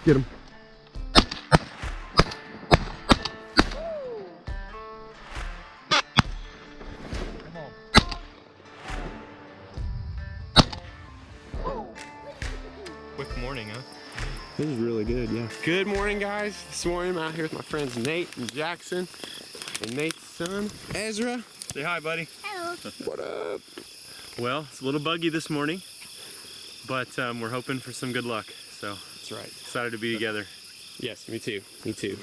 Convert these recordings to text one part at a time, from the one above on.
Get him. Quick morning, huh? This is really good, yeah. Good morning, guys. This morning I'm out here with my friends Nate and Jackson and Nate's son, Ezra. Say hi, buddy. Hello. What up? Well, it's a little buggy this morning, but we're hoping for some good luck. So That's right. excited to be together. Yes, me too. Me too.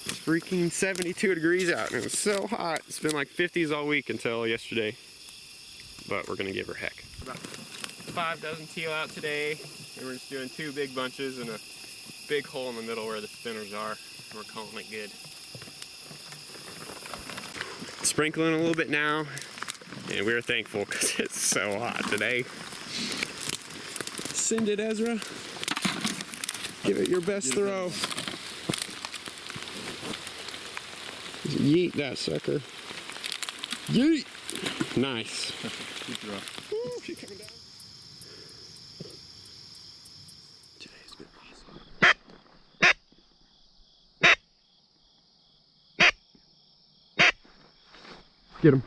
It's freaking 72 degrees out and it's so hot. It's been like 50s all week until yesterday. But we're gonna give her heck. About 5 dozen teal out today. And we're just doing 2 big bunches and a big hole in the middle where the spinners are. We're calling it good. Sprinkling a little bit now. And we're thankful because it's so hot today. Send it, Ezra. Give it your best throw. Yeet that sucker. Yeet! Nice. Good throw. Ooh, she's coming down. Today's been awesome. Get him.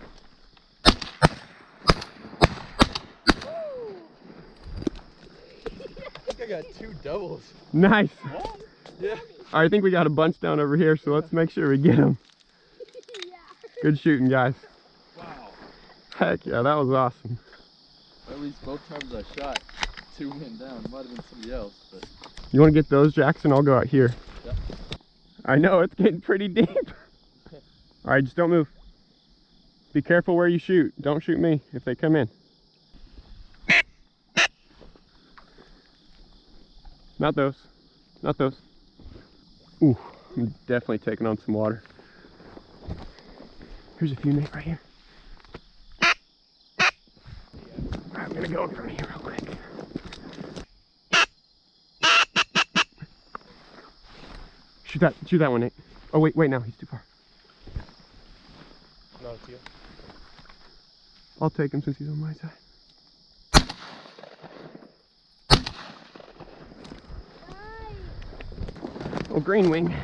I got 2 doubles. Nice. What? Yeah. All right, I think we got a bunch down over here, so let's make sure we get them. Yeah. Good shooting, guys. Wow. Heck yeah, that was awesome. At least both times I shot, 2 went down. Might have been somebody else, but. You want to get those, Jackson? I'll go out here. Yeah. I know, it's getting pretty deep. All right, just don't move. Be careful where you shoot. Don't shoot me if they come in. Not those. Not those. Ooh, I'm definitely taking on some water. Here's a few, Nate, right here. I'm gonna go from here real quick. Shoot that one, Nate. Oh wait, no, he's too far. Not a teal. I'll take him since he's on my side. Oh, green wing.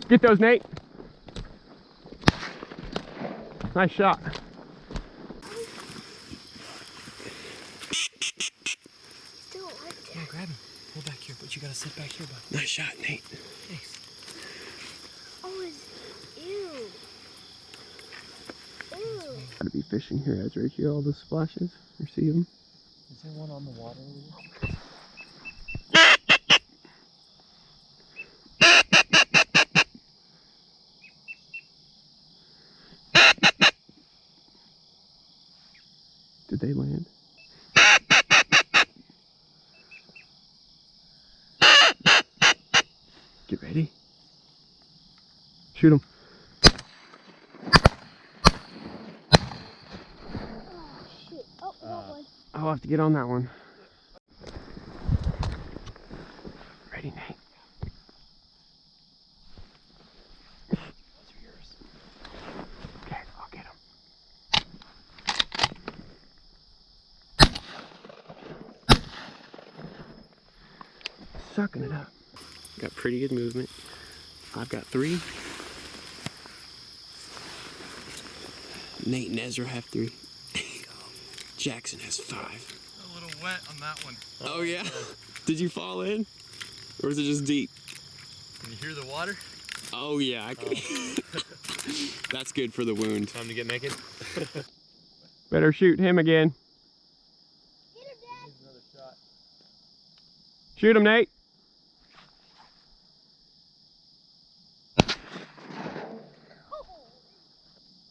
Get those, Nate. Nice shot. Still right there. Yeah, grab him. Pull back here, but you gotta sit back here, bud. Nice shot, Nate. Thanks. Oh, it's ew. Ew. Gotta be fishing here, Ezra. Hear all the splashes? You see them? Is there one on the water over there? Did they land? Get ready. Shoot them. Oh, shoot. Oh, got one. I'll have to get on that one. Ready, Nate? Those are yours. Okay, I'll get him. Sucking it up. Got pretty good movement. I've got 3. Nate and Ezra have 3. Jackson has 5. A little wet on that one. Oh yeah? Did you fall in? Or was it just deep? Can you hear the water? Oh yeah, I can. That's good for the wound. Time to get naked. Better shoot him again. Get him, Dad. Here's another shot. Shoot him, Nate.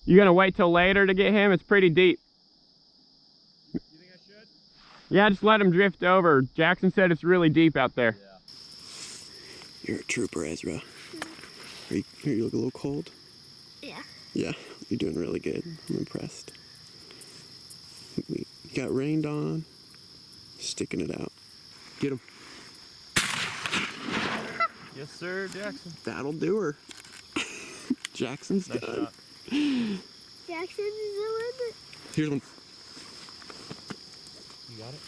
You gonna wait till later to get him? It's pretty deep. You think I should? Yeah, just let him drift over. Jackson said it's really deep out there. Yeah. You're a trooper, Ezra. You look a little cold? Yeah. Yeah, you're doing really good. I'm impressed. You got rained on. Sticking it out. Get him. Yes, sir, Jackson. That'll do her. Jackson's Nice done. shot. Jackson is the limit. Here's one. You got it?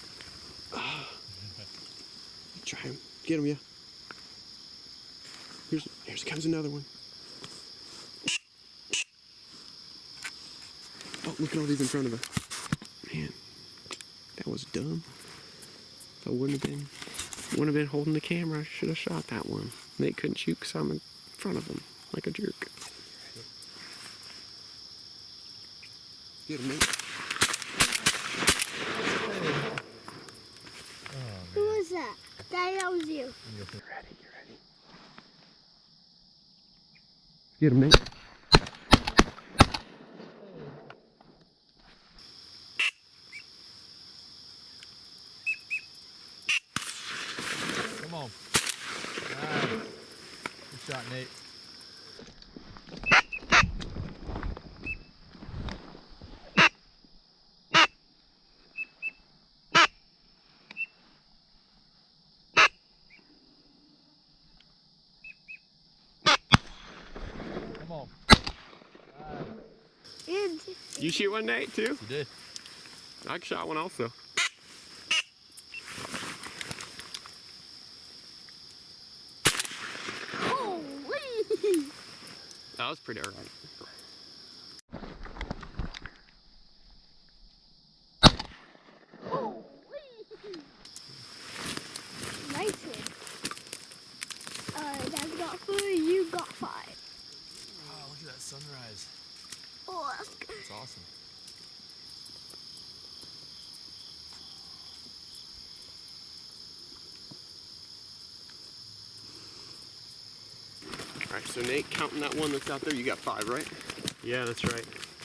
Try him. Get him, yeah. Here comes another one. Oh, look at all these in front of us. Man, that was dumb. If I wouldn't have been holding the camera, I should have shot that one. Nate couldn't shoot because I'm in front of him like a jerk. Get him, Nate. Who was that? Daddy, that was you. You're ready. Get him, Nate. Come on. Nice. Good shot, Nate. Come on. And You shoot one, Nate, too? You did. I shot one also. holy! That was pretty alright. Holy! Nice one. Dad got 4, you got 5. Oh, look at that sunrise. Oh, that's good. That's awesome. Alright, so Nate, counting that one that's out there, you got 5, right? Yeah, that's right.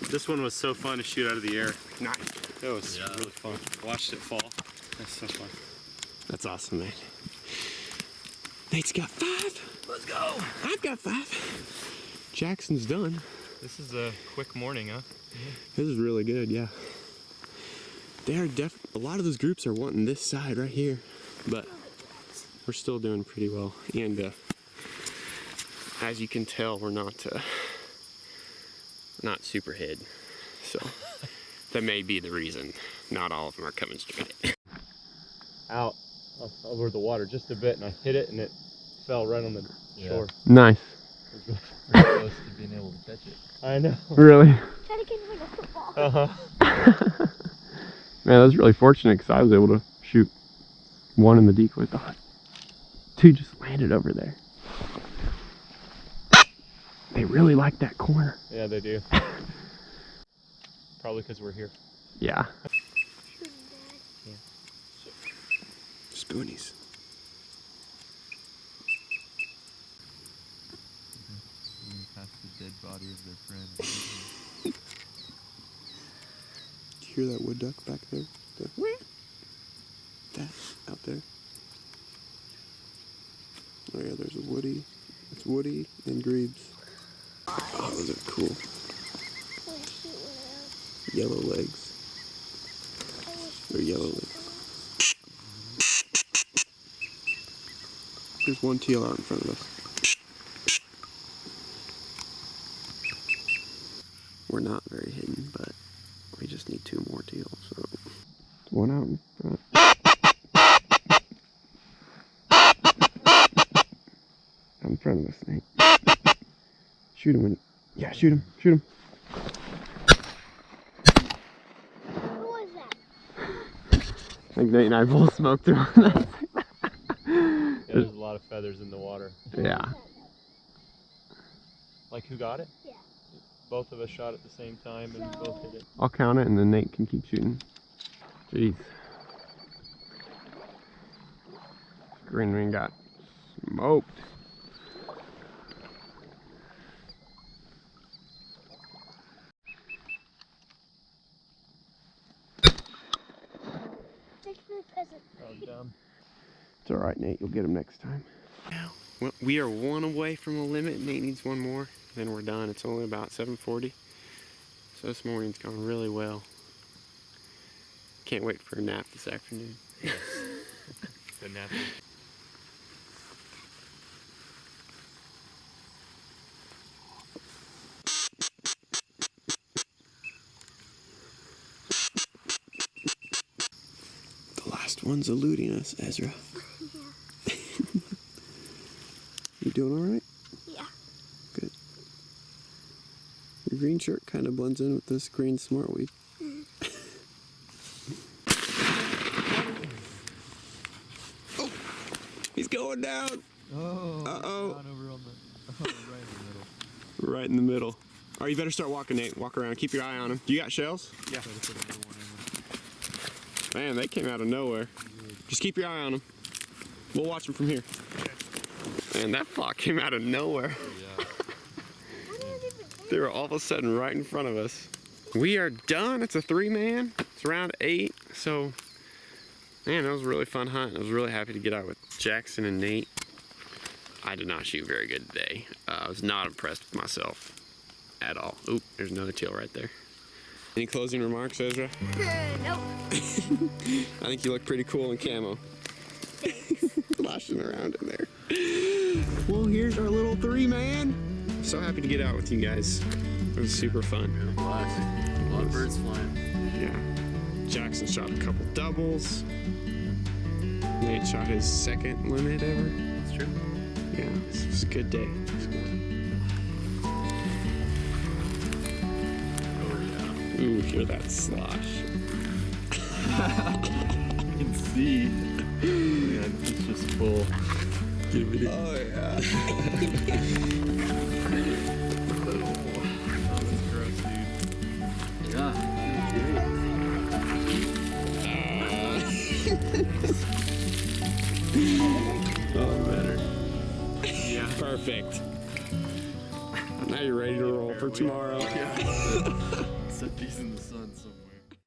This one was so fun to shoot out of the air. Nice. It was really fun. Watched it fall. That's so fun. That's awesome, Nate. Nate's got 5. Let's go. I've got 5. Jackson's done. This is a quick morning, huh? This is really good, yeah. They are a lot of those groups are wanting this side right here, but we're still doing pretty well. And as you can tell, we're not super hid, so that may be the reason not all of them are coming straight in. Out over the water just a bit, and I hit it, and it fell right on the shore. Nice. We're really close to being able to catch it. I know. Really? Try to get him like a football. Uh-huh. Man, I was really fortunate because I was able to shoot one in the decoy thought. 2 just landed over there. They really like that corner. Yeah, they do. Probably because we're here. Yeah. Shoot him, Dad. Spoonies. Past the dead body of their friend. Do you hear that wood duck back there? That out there. Oh yeah, there's a woody. It's woody and grebes. Oh, those are cool. I want to shoot one else. Yellow legs. I want to They're yellow legs. There's one teal out in front of us. We're not very hidden, but we just need 2 more teal, so. One out in front. Out in front of us, Nate. Shoot him. Yeah, shoot him. Shoot him. Who was that? I think Nate and I both smoked through on that. Yeah, there's a lot of feathers in the water. Yeah. Like, who got it? Yeah. Both of us shot at the same time and both hit it. I'll count it and then Nate can keep shooting. Jeez. Green ring got smoked. Thanks for the present. Oh, dumb. It's alright, Nate. You'll get him next time. Well, we are 1 away from the limit. Nate needs 1 more. Then we're done. It's only about 7:40. So this morning's gone really well. Can't wait for a nap this afternoon. The nap. The last one's eluding us, Ezra. doing all right? Yeah. Good. Your green shirt kind of blends in with this green smartweed. Oh, he's going down. Oh. Uh-oh. Down over on the, right in the middle. Right in the middle. All right, you better start walking, Nate. Walk around. Keep your eye on him. You got shells? Yeah. Try to put another one in Man, they came out of nowhere. Just keep your eye on them. We'll watch them from here. Man, that flock came out of nowhere. They were all of a sudden right in front of us. We are done. It's a 3-man. It's round 8. So, man, that was a really fun hunt. I was really happy to get out with Jackson and Nate. I did not shoot very good today. I was not impressed with myself at all. Oop, there's another teal right there. Any closing remarks, Ezra? Nope. I think you look pretty cool in camo. Flashing around in there. Well, here's our little 3-man. So happy to get out with you guys. It was super fun. A lot of birds flying. Yeah. Jackson shot a couple doubles. Nate shot his 2nd limit ever. That's true. Yeah, it was a good day. Ooh, hear that slosh. You can see. Man, it's just full. Give it. Oh yeah. Gross, dude. Yeah. Oh, better. Yeah. Perfect. Now you're ready to roll for tomorrow. Set these in the sun somewhere.